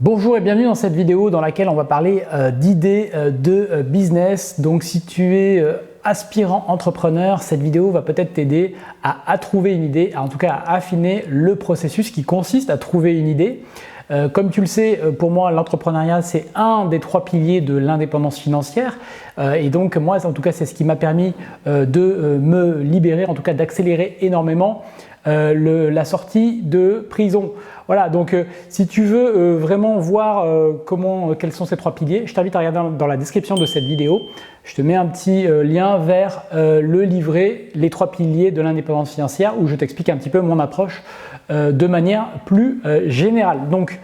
Bonjour et bienvenue dans cette vidéo dans laquelle on va parler d'idées de business. Donc si tu es aspirant entrepreneur, cette vidéo va peut-être t'aider à trouver une idée, en tout cas à affiner le processus qui consiste à trouver une idée. Comme tu le sais, pour moi, l'entrepreneuriat, c'est un des 3 piliers de l'indépendance financière. Et donc, moi, en tout cas, c'est ce qui m'a permis de me libérer, en tout cas d'accélérer énormément la sortie de prison. Voilà, donc si tu veux vraiment voir quels sont ces 3 piliers, je t'invite à regarder dans la description de cette vidéo. Je te mets un petit lien vers le livret « Les 3 piliers de l'indépendance financière » où je t'explique un petit peu mon approche de manière plus générale. Donc,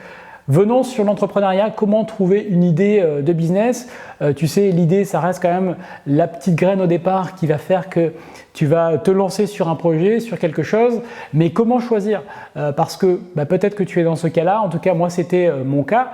venons sur l'entrepreneuriat, comment trouver une idée de business. Tu sais, l'idée, ça reste quand même la petite graine au départ qui va faire que tu vas te lancer sur un projet, sur quelque chose, mais comment choisir? Parce que peut-être que tu es dans ce cas-là, en tout cas moi c'était mon cas.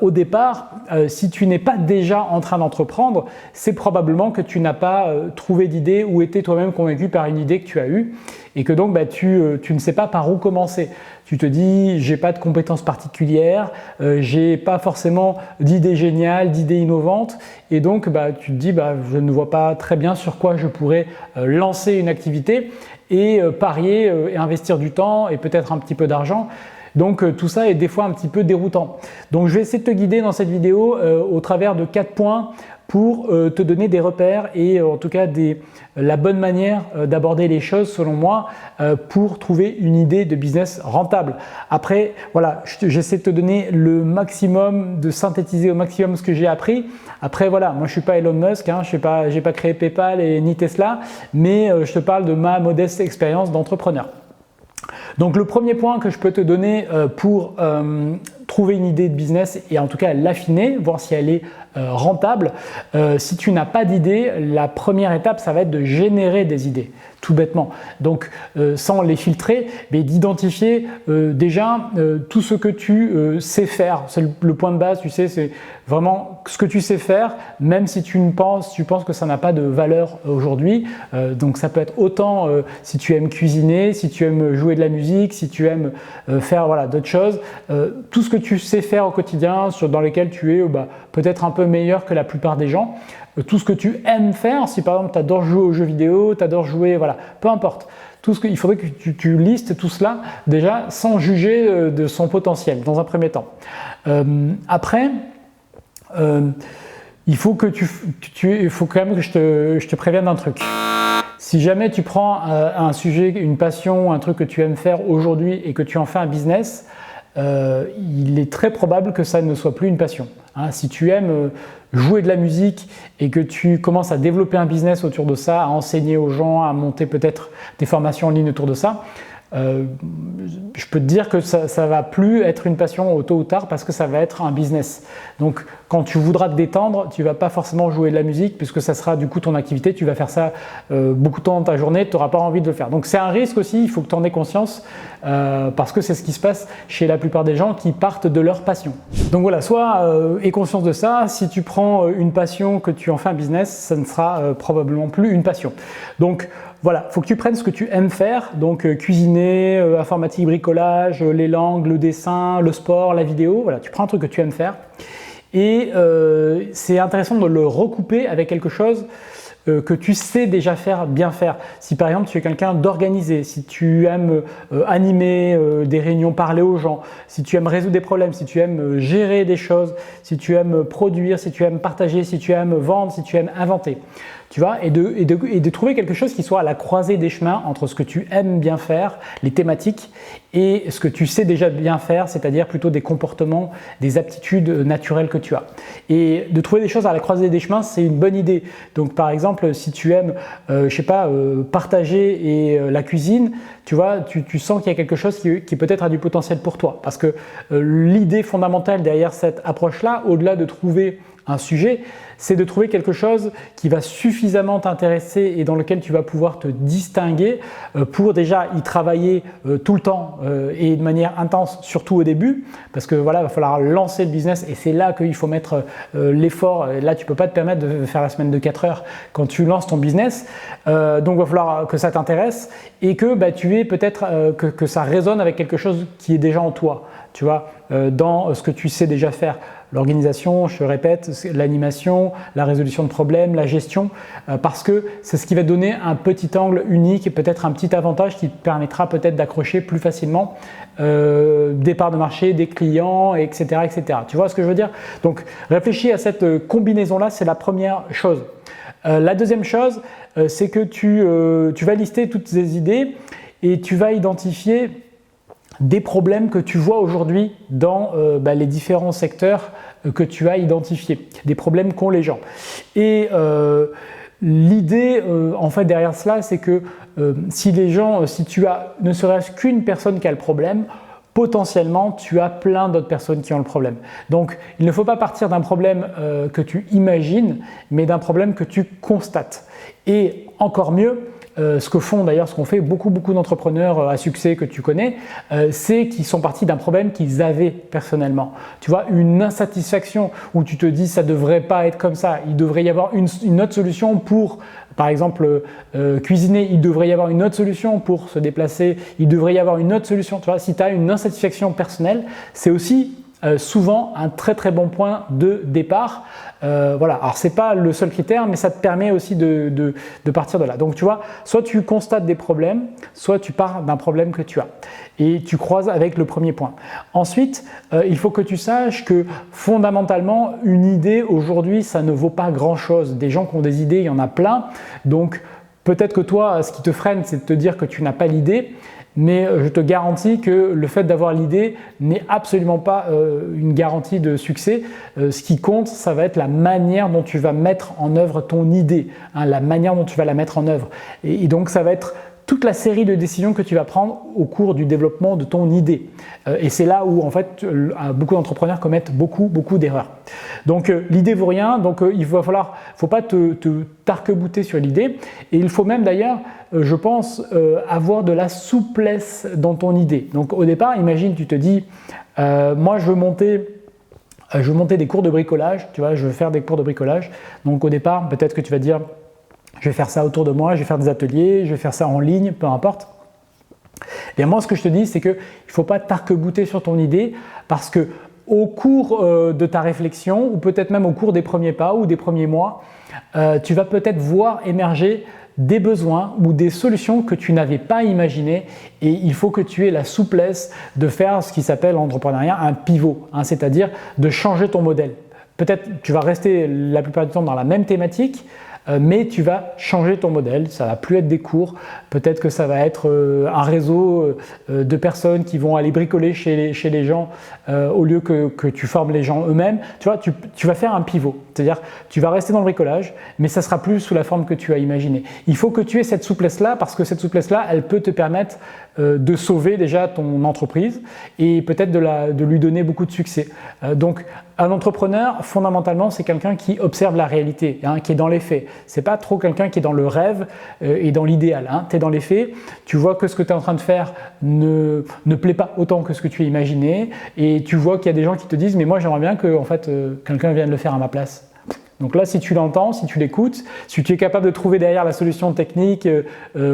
Au départ, si tu n'es pas déjà en train d'entreprendre, c'est probablement que tu n'as pas trouvé d'idée ou été toi-même convaincu par une idée que tu as eue et que donc tu ne sais pas par où commencer. Tu te dis, j'ai pas de compétences particulières, j'ai pas forcément d'idées géniales, d'idées innovantes, et donc tu te dis, je ne vois pas très bien sur quoi je pourrais lancer une activité et parier et investir du temps et peut-être un petit peu d'argent. Donc tout ça est des fois un petit peu déroutant. Donc je vais essayer de te guider dans cette vidéo au travers de 4 points pour te donner des repères et en tout cas la bonne manière d'aborder les choses selon moi pour trouver une idée de business rentable. Après, voilà, j'essaie de te donner le maximum, de synthétiser au maximum ce que j'ai appris. Après, voilà, moi je ne suis pas Elon Musk, hein, je n'ai pas créé PayPal ni Tesla, mais je te parle de ma modeste expérience d'entrepreneur. Donc le premier point que je peux te donner pour trouver une idée de business et en tout cas l'affiner, voir si elle est rentable, si tu n'as pas d'idée, la première étape ça va être de générer des idées, tout bêtement. Donc sans les filtrer, mais d'identifier déjà tout ce que tu sais faire. C'est le point de base, tu sais, c'est vraiment ce que tu sais faire, même si tu penses que ça n'a pas de valeur aujourd'hui. Donc ça peut être autant si tu aimes cuisiner, si tu aimes jouer de la musique, si tu aimes faire d'autres choses, tout ce que tu sais faire au quotidien, dans lesquels tu es peut-être un peu meilleur que la plupart des gens, tout ce que tu aimes faire, si par exemple tu adores jouer aux jeux vidéo, tu adores jouer, peu importe. Il faudrait que tu listes tout cela déjà sans juger de son potentiel dans un premier temps. Après, il faut quand même que je te prévienne d'un truc. Si jamais tu prends un sujet, une passion, un truc que tu aimes faire aujourd'hui et que tu en fais un business, il est très probable que ça ne soit plus une passion. Si tu aimes jouer de la musique et que tu commences à développer un business autour de ça, à enseigner aux gens, à monter peut-être des formations en ligne autour de ça, je peux te dire que ça va plus être une passion tôt ou tard parce que ça va être un business. Donc quand tu voudras te détendre, tu vas pas forcément jouer de la musique puisque ça sera du coup ton activité, tu vas faire ça beaucoup de temps dans ta journée, tu n'auras pas envie de le faire. Donc c'est un risque aussi, il faut que tu en aies conscience parce que c'est ce qui se passe chez la plupart des gens qui partent de leur passion. Donc voilà, sois aie conscience de ça. Si tu prends une passion, que tu en fais un business, ça ne sera probablement plus une passion. Donc voilà, il faut que tu prennes ce que tu aimes faire, donc cuisiner, informatique, bricolage, les langues, le dessin, le sport, la vidéo. Voilà, tu prends un truc que tu aimes faire et c'est intéressant de le recouper avec quelque chose que tu sais déjà bien faire. Si par exemple tu es quelqu'un d'organisé, si tu aimes animer des réunions, parler aux gens, si tu aimes résoudre des problèmes, si tu aimes gérer des choses, si tu aimes produire, si tu aimes partager, si tu aimes vendre, si tu aimes inventer. Tu vois, et de trouver quelque chose qui soit à la croisée des chemins entre ce que tu aimes bien faire, les thématiques, et ce que tu sais déjà bien faire, c'est-à-dire plutôt des comportements, des aptitudes naturelles que tu as. Et de trouver des choses à la croisée des chemins, c'est une bonne idée. Donc par exemple, si tu aimes, partager et la cuisine, tu vois, tu sens qu'il y a quelque chose qui peut-être a du potentiel pour toi. Parce que l'idée fondamentale derrière cette approche-là, au-delà de trouver un sujet, c'est de trouver quelque chose qui va suffisamment t'intéresser et dans lequel tu vas pouvoir te distinguer pour déjà y travailler tout le temps et de manière intense, surtout au début, parce que voilà, il va falloir lancer le business et c'est là qu'il faut mettre l'effort. Là, tu ne peux pas te permettre de faire la semaine de 4 heures quand tu lances ton business. Donc, il va falloir que ça t'intéresse et que tu aies peut-être que ça résonne avec quelque chose qui est déjà en toi. tu vois, dans ce que tu sais déjà faire. L'organisation, je te répète, l'animation, la résolution de problèmes, la gestion, parce que c'est ce qui va donner un petit angle unique et peut-être un petit avantage qui te permettra peut-être d'accrocher plus facilement des parts de marché, des clients, etc., etc. Tu vois ce que je veux dire? Donc réfléchis à cette combinaison-là, c'est la première chose. La deuxième chose, c'est que tu vas lister toutes ces idées et tu vas identifier des problèmes que tu vois aujourd'hui dans les différents secteurs que tu as identifiés, des problèmes qu'ont les gens. Et l'idée en fait derrière cela, c'est que si tu as ne serait-ce qu'une personne qui a le problème, potentiellement tu as plein d'autres personnes qui ont le problème. Donc il ne faut pas partir d'un problème que tu imagines, mais d'un problème que tu constates. Et encore mieux, ce qu'ont fait beaucoup d'entrepreneurs à succès que tu connais, c'est qu'ils sont partis d'un problème qu'ils avaient personnellement. Tu vois, une insatisfaction où tu te dis ça devrait pas être comme ça, il devrait y avoir une autre solution pour, par exemple, cuisiner, il devrait y avoir une autre solution pour se déplacer, il devrait y avoir une autre solution. Tu vois, si tu as une insatisfaction personnelle, c'est aussi souvent un très bon point de départ. Voilà, alors c'est pas le seul critère, mais ça te permet aussi de partir de là. Donc tu vois, soit tu constates des problèmes, soit tu pars d'un problème que tu as et tu croises avec le premier point. Ensuite, il faut que tu saches que fondamentalement, une idée aujourd'hui, ça ne vaut pas grand-chose. Des gens qui ont des idées, il y en a plein. Donc peut-être que toi, ce qui te freine, c'est de te dire que tu n'as pas l'idée. Mais je te garantis que le fait d'avoir l'idée n'est absolument pas une garantie de succès. Ce qui compte, ça va être la manière dont tu vas mettre en œuvre ton idée, hein, la manière dont tu vas la mettre en œuvre. Et donc, ça va être toute la série de décisions que tu vas prendre au cours du développement de ton idée. Et c'est là où en fait beaucoup d'entrepreneurs commettent beaucoup d'erreurs. Donc l'idée vaut rien, donc faut pas te t'arc-bouter sur l'idée. Et il faut même d'ailleurs, je pense, avoir de la souplesse dans ton idée. Donc au départ, imagine, tu te dis, moi je veux monter des cours de bricolage, tu vois, je veux faire des cours de bricolage. Donc au départ, peut-être que tu vas dire, je vais faire ça autour de moi, je vais faire des ateliers, je vais faire ça en ligne, peu importe. Et bien moi, ce que je te dis, c'est qu'il ne faut pas t'arc-bouter sur ton idée parce que au cours de ta réflexion, ou peut-être même au cours des premiers pas ou des premiers mois, tu vas peut-être voir émerger des besoins ou des solutions que tu n'avais pas imaginées et il faut que tu aies la souplesse de faire ce qui s'appelle en entrepreneuriat un pivot, hein, c'est-à-dire de changer ton modèle. Peut-être tu vas rester la plupart du temps dans la même thématique, mais tu vas changer ton modèle, ça va plus être des cours, peut-être que ça va être un réseau de personnes qui vont aller bricoler chez les gens au lieu que tu formes les gens eux-mêmes. Tu vois, tu vas faire un pivot, c'est-à-dire tu vas rester dans le bricolage, mais ça sera plus sous la forme que tu as imaginé. Il faut que tu aies cette souplesse-là parce que cette souplesse-là, elle peut te permettre de sauver déjà ton entreprise et peut-être de lui donner beaucoup de succès. Donc un entrepreneur, fondamentalement, c'est quelqu'un qui observe la réalité, hein, qui est dans les faits. C'est pas trop quelqu'un qui est dans le rêve et dans l'idéal. Hein. Tu es dans les faits, tu vois que ce que tu es en train de faire ne plaît pas autant que ce que tu as imaginé et tu vois qu'il y a des gens qui te disent « mais moi j'aimerais bien que quelqu'un vienne le faire à ma place ». Donc là, si tu l'entends, si tu l'écoutes, si tu es capable de trouver derrière la solution technique,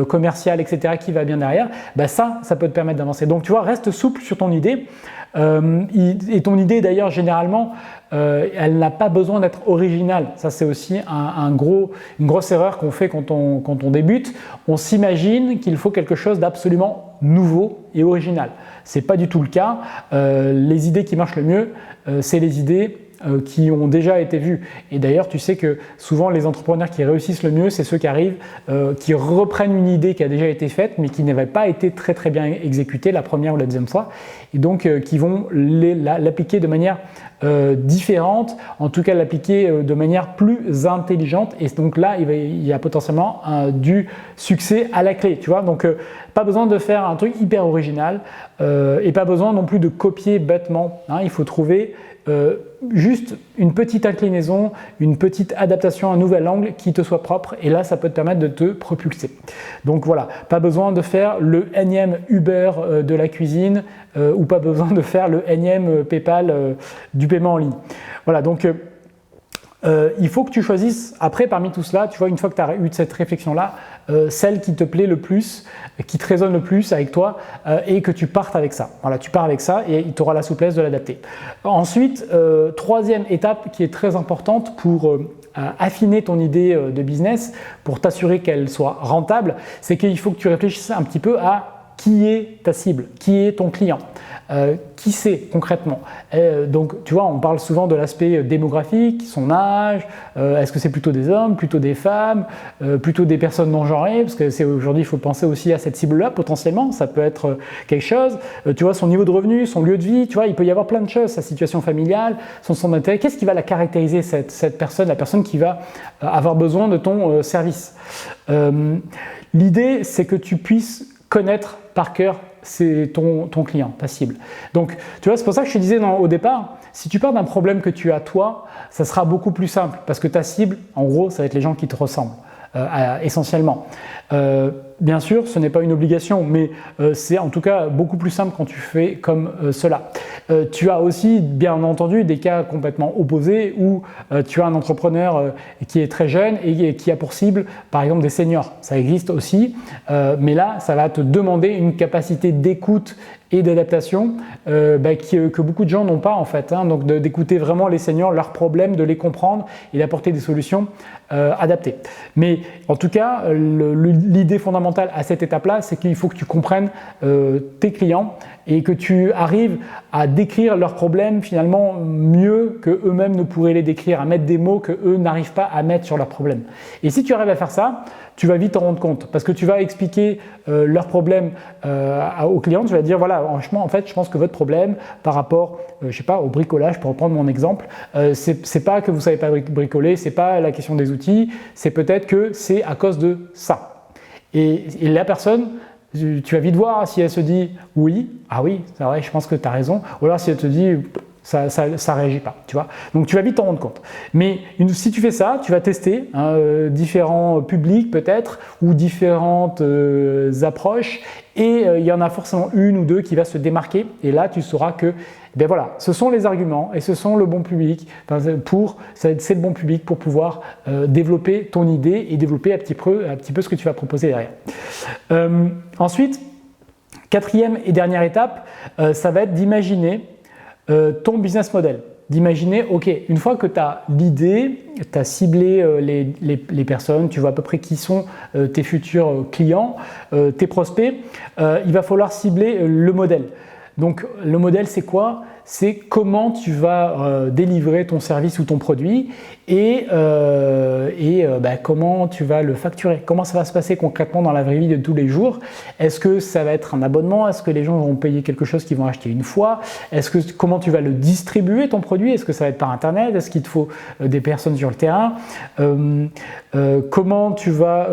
commerciale, etc. qui va bien derrière, bah ça peut te permettre d'avancer. Donc tu vois, reste souple sur ton idée. Et ton idée d'ailleurs généralement elle n'a pas besoin d'être originale. Ça c'est aussi une grosse erreur qu'on fait quand on débute. On s'imagine qu'il faut quelque chose d'absolument nouveau et original. C'est pas du tout le cas. Les idées qui marchent le mieux, c'est les idées qui ont déjà été vues. Et d'ailleurs, tu sais que souvent les entrepreneurs qui réussissent le mieux, c'est ceux qui arrivent, qui reprennent une idée qui a déjà été faite, mais qui n'avait pas été très bien exécutée la première ou la deuxième fois, et donc qui vont l'appliquer de manière différente, en tout cas l'appliquer de manière plus intelligente. Et donc là, il y a potentiellement du succès à la clé. Tu vois, donc pas besoin de faire un truc hyper original et pas besoin non plus de copier bêtement. Hein, il faut trouver juste une petite inclinaison, une petite adaptation, un nouvel angle qui te soit propre et là ça peut te permettre de te propulser. Donc voilà, pas besoin de faire le énième Uber de la cuisine ou pas besoin de faire le énième PayPal du paiement en ligne. Voilà, donc il faut que tu choisisses, après parmi tout cela, tu vois, une fois que tu as eu cette réflexion-là, celle qui te plaît le plus, qui te résonne le plus avec toi et que tu partes avec ça. Voilà, tu pars avec ça et tu auras la souplesse de l'adapter. Ensuite, troisième étape qui est très importante pour affiner ton idée de business, pour t'assurer qu'elle soit rentable, c'est qu'il faut que tu réfléchisses un petit peu à qui est ta cible, qui est ton client. Qui c'est concrètement. Donc tu vois, on parle souvent de l'aspect démographique, son âge, est-ce que c'est plutôt des hommes, plutôt des femmes, plutôt des personnes non genrées, parce que aujourd'hui il faut penser aussi à cette cible-là potentiellement, ça peut être quelque chose, tu vois, son niveau de revenu, son lieu de vie, tu vois, il peut y avoir plein de choses, sa situation familiale, son intérêt, qu'est-ce qui va la caractériser cette personne, la personne qui va avoir besoin de ton service. L'idée c'est que tu puisses connaître par cœur c'est ton client, ta cible. Donc, tu vois, c'est pour ça que je te disais au départ, si tu pars d'un problème que tu as toi, ça sera beaucoup plus simple parce que ta cible, en gros, ça va être les gens qui te ressemblent, essentiellement. Bien sûr, ce n'est pas une obligation, mais c'est en tout cas beaucoup plus simple quand tu fais comme cela. Tu as aussi, bien entendu, des cas complètement opposés où tu as un entrepreneur qui est très jeune et qui a pour cible, par exemple, des seniors. Ça existe aussi, mais là, ça va te demander une capacité d'écoute et d'adaptation que beaucoup de gens n'ont pas en fait. Donc d'écouter vraiment les seniors, leurs problèmes, de les comprendre et d'apporter des solutions adaptées. Mais en tout cas, l'idée fondamentale à cette étape-là, c'est qu'il faut que tu comprennes tes clients et que tu arrives à décrire leurs problèmes finalement mieux que eux-mêmes ne pourraient les décrire, à mettre des mots que eux n'arrivent pas à mettre sur leurs problèmes. Et si tu arrives à faire ça, tu vas vite t'en rendre compte parce que tu vas expliquer leurs problèmes aux clients. Tu vas dire voilà, franchement, en fait, je pense que votre problème par rapport, je sais pas, au bricolage, pour reprendre mon exemple, c'est pas que vous savez pas bricoler, c'est pas la question des outils, c'est peut-être que c'est à cause de ça. Et la personne, tu vas vite voir si elle se dit oui, ah oui, c'est vrai, je pense que tu as raison, ou alors si elle te dit ça réagit pas, tu vois. Donc tu vas vite t'en rendre compte. Mais si tu fais ça, tu vas tester différents publics peut-être ou différentes approches et il y en a forcément une ou deux qui va se démarquer et là tu sauras que ben voilà, ce sont les arguments et ce sont le bon public c'est le bon public pour pouvoir développer ton idée et développer un petit peu ce que tu vas proposer derrière. Ensuite, quatrième et dernière étape, ça va être d'imaginer ton business model. D'imaginer, ok, une fois que tu as l'idée, tu as ciblé les personnes, tu vois à peu près qui sont tes futurs clients, tes prospects, il va falloir cibler le modèle. Donc le modèle c'est quoi? C'est comment tu vas délivrer ton service ou ton produit et comment tu vas le facturer. Comment ça va se passer concrètement dans la vraie vie de tous les jours? Est-ce que ça va être un abonnement? Est-ce que les gens vont payer quelque chose qu'ils vont acheter une fois? Comment tu vas le distribuer ton produit? Est-ce que ça va être par internet? Est-ce qu'il te faut des personnes sur le terrain? Comment tu vas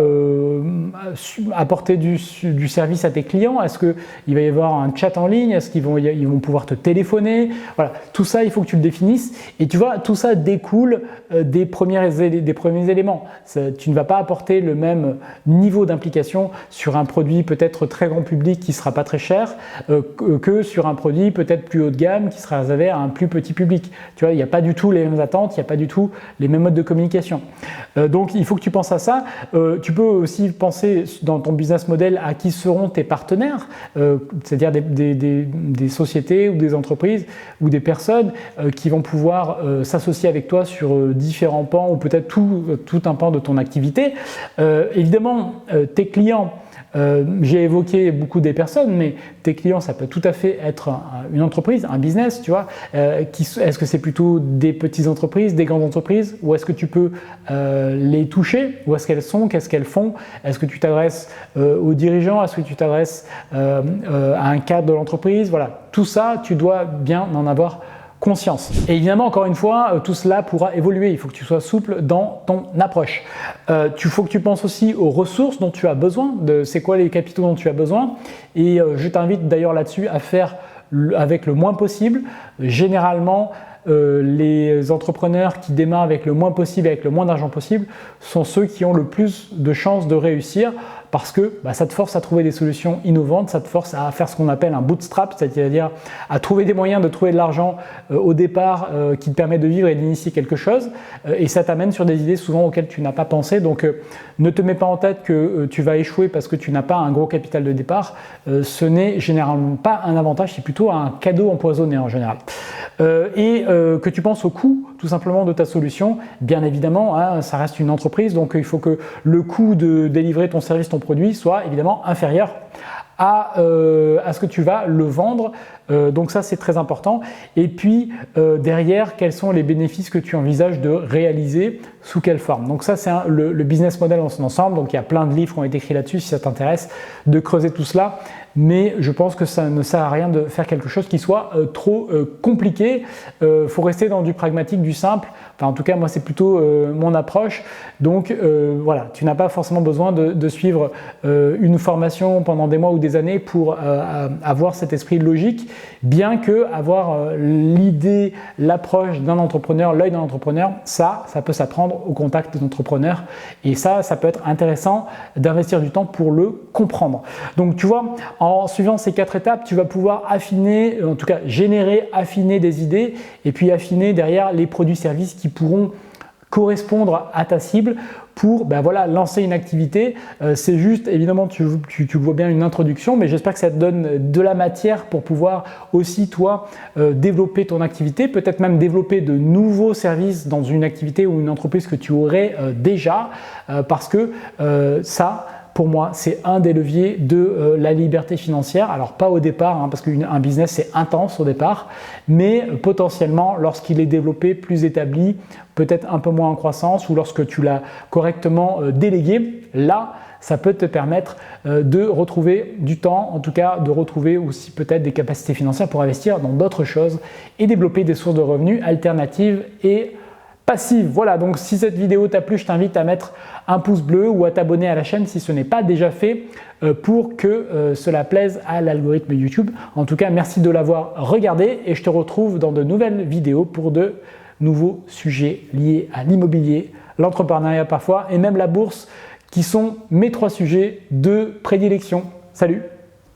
apporter du service à tes clients? Est-ce qu'il va y avoir un chat en ligne? Est-ce qu'ils vont pouvoir te téléphoner? Voilà, tout ça, il faut que tu le définisses. Et tu vois, tout ça découle des premiers éléments. Tu ne vas pas apporter le même niveau d'implication sur un produit peut-être très grand public qui ne sera pas très cher que sur un produit peut-être plus haut de gamme qui sera réservé à un plus petit public. Tu vois, il n'y a pas du tout les mêmes attentes, il n'y a pas du tout les mêmes modes de communication. Donc, il faut que tu penses à ça. Tu peux aussi penser dans ton business model à qui seront tes partenaires, c'est-à-dire des sociétés ou des entreprises ou des personnes qui vont pouvoir s'associer avec toi sur différents pans ou peut-être tout un pan de ton activité. Évidemment, tes clients, j'ai évoqué beaucoup des personnes, mais tes clients, ça peut tout à fait être une entreprise, un business, tu vois. Est-ce que c'est plutôt des petites entreprises, des grandes entreprises, ou est-ce que tu peux les toucher? Où est-ce qu'elles sont? Qu'est-ce qu'elles font? Est-ce que tu t'adresses aux dirigeants? Est-ce que tu t'adresses à un cadre de l'entreprise? Voilà, tout ça, tu dois bien en avoir conscience. Et évidemment, encore une fois, tout cela pourra évoluer. Il faut que tu sois souple dans ton approche. Il faut que tu penses aussi aux ressources dont tu as besoin, c'est quoi les capitaux dont tu as besoin. Et je t'invite d'ailleurs là-dessus à faire avec le moins possible. Généralement, les entrepreneurs qui démarrent avec le moins possible, avec le moins d'argent possible, sont ceux qui ont le plus de chances de réussir parce que ça te force à trouver des solutions innovantes, ça te force à faire ce qu'on appelle un bootstrap, c'est-à-dire à trouver des moyens de trouver de l'argent au départ qui te permet de vivre et d'initier quelque chose, et ça t'amène sur des idées souvent auxquelles tu n'as pas pensé. Donc ne te mets pas en tête que tu vas échouer parce que tu n'as pas un gros capital de départ, ce n'est généralement pas un avantage, c'est plutôt un cadeau empoisonné en général. Que tu penses au coût tout simplement de ta solution, bien évidemment, hein, ça reste une entreprise, donc il faut que le coût de délivrer ton service, ton produit soit évidemment inférieur à ce que tu vas le vendre. Donc ça, c'est très important. Et puis derrière, quels sont les bénéfices que tu envisages de réaliser, sous quelle forme. Donc ça, c'est le business model dans son ensemble. Donc il y a plein de livres qui ont été écrits là-dessus si ça t'intéresse de creuser tout cela. Mais je pense que ça ne sert à rien de faire quelque chose qui soit trop compliqué. Faut rester dans du pragmatique, du simple. Enfin, en tout cas, moi, c'est plutôt mon approche. Donc voilà, tu n'as pas forcément besoin de suivre une formation pendant des mois ou des années pour avoir cet esprit logique, bien que avoir l'idée, l'approche d'un entrepreneur, l'œil d'un entrepreneur, ça peut s'apprendre au contact d'entrepreneurs. Et ça peut être intéressant d'investir du temps pour le comprendre. Donc tu vois, en suivant ces 4 étapes, tu vas pouvoir affiner, en tout cas générer, affiner des idées et puis affiner derrière les produits-services qui pourront correspondre à ta cible pour lancer une activité. C'est juste, évidemment, tu vois bien une introduction, mais j'espère que ça te donne de la matière pour pouvoir aussi, toi, développer ton activité, peut-être même développer de nouveaux services dans une activité ou une entreprise que tu aurais déjà, parce que ça, pour moi, c'est un des leviers de la liberté financière. Alors pas au départ, parce qu'un business c'est intense au départ, mais potentiellement lorsqu'il est développé, plus établi, peut-être un peu moins en croissance, ou lorsque tu l'as correctement délégué, là, ça peut te permettre de retrouver du temps, en tout cas de retrouver aussi peut-être des capacités financières pour investir dans d'autres choses et développer des sources de revenus alternatives et passive. Voilà, donc si cette vidéo t'a plu, je t'invite à mettre un pouce bleu ou à t'abonner à la chaîne si ce n'est pas déjà fait pour que cela plaise à l'algorithme YouTube. En tout cas, merci de l'avoir regardé et je te retrouve dans de nouvelles vidéos pour de nouveaux sujets liés à l'immobilier, l'entrepreneuriat parfois et même la bourse qui sont mes 3 sujets de prédilection. Salut!